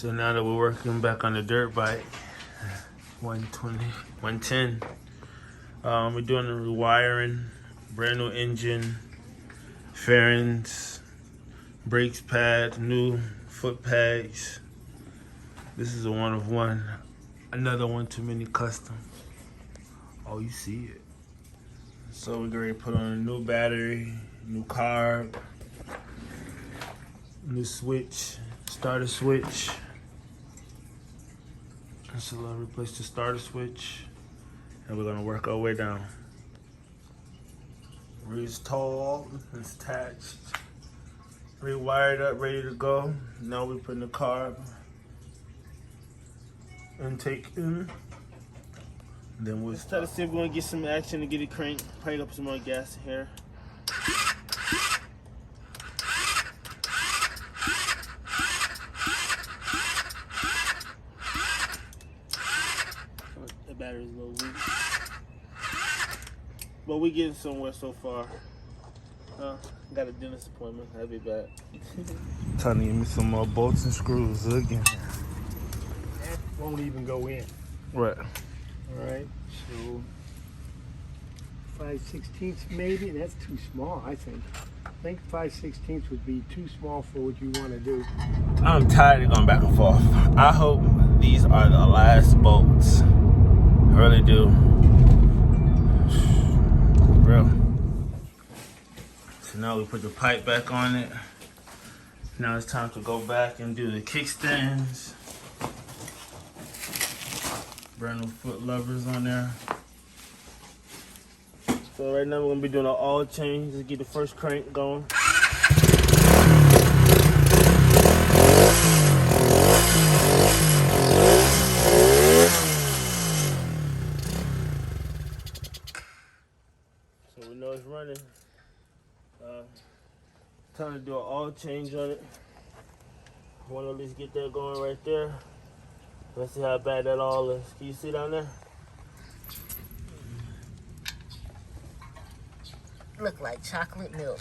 So now that we're working back on the dirt bike, 120, 110, we're doing the rewiring, brand new engine, fairings, brakes pad, new foot pegs. This is a one of one. Another one too many custom. Oh, you see it. So we're ready to put on a new battery, new carb, new switch, starter switch. So we'll replace the starter switch, and we're gonna work our way down. Rear's tall, it's attached, rewired up, ready to go. Now we're putting the carb intake in. Then we'll try to see if we want to get some action to get it cranked, pipe up some more gas here. The battery's a little weak, but we getting somewhere so far. Got a dentist appointment. I'll be back. Time to give me some more bolts and screws again. That won't even go in. Right. All right, so 5/16 maybe. That's too small, I think. I think 5/16 would be too small for what you want to do. I'm tired of going back and forth. I hope these are the last bolts. I really do. Real. So now we put the pipe back on it. Now it's time to go back and do the kickstands. Brand new foot levers on there. So right now we're gonna be doing an oil change to get the first crank going. So we know it's running. Time to do an oil change on it. I want to at least get that going right there. Let's see how bad that all is. Can you see down there? Look like chocolate milk.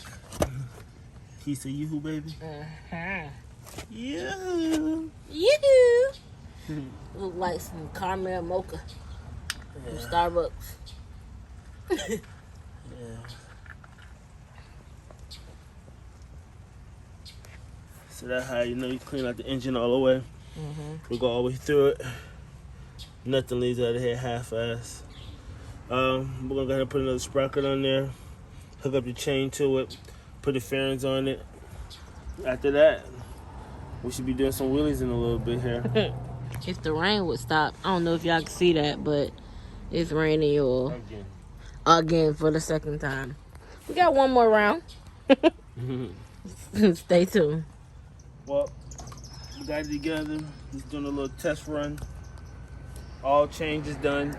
Keisha, you who, baby? Uh-huh. You. You look like some caramel mocha from Starbucks. Yeah. So that's how you know you clean out the engine all the way. We go all the way through it. Nothing leaves out of here half-ass. We're gonna go ahead and put another sprocket on there. Hook up the chain to it. Put the fairings on it. After that, we should be doing some wheelies in a little bit here. If the rain would stop, I don't know if y'all can see that, but it's raining, y'all. Again for the second time. We got one more round. Stay tuned. Well, we got it together. Just doing a little test run. All changes done.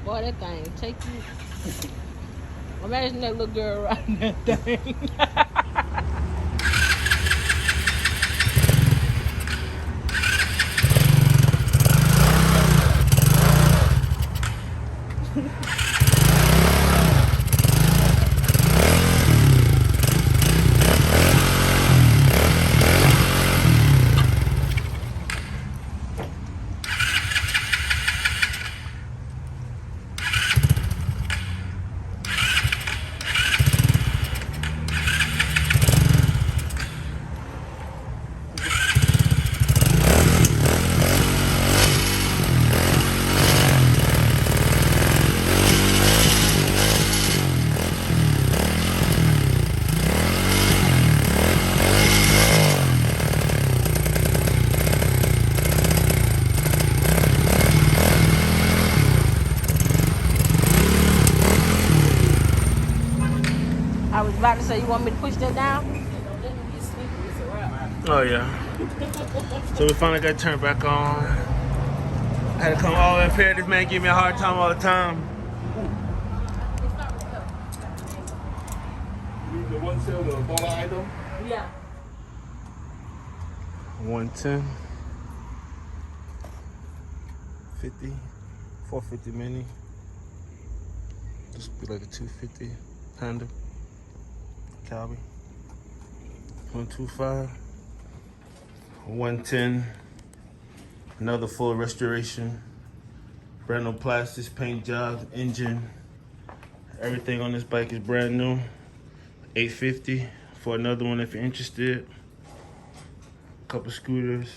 Boy, that thing take you. Imagine that little girl riding that thing. say you want me to push that down? Oh yeah. So we finally got turned back on. I had to come all the way up here. This man give me a hard time all the time. The one sell the baller item? Yeah. 110. 50. 450 mini. This would be like a 250 Honda. Calby. 125. 110. Another full restoration. Brand new plastics, paint jobs, engine. Everything on this bike is brand new. 850 for another one if you're interested. Couple scooters.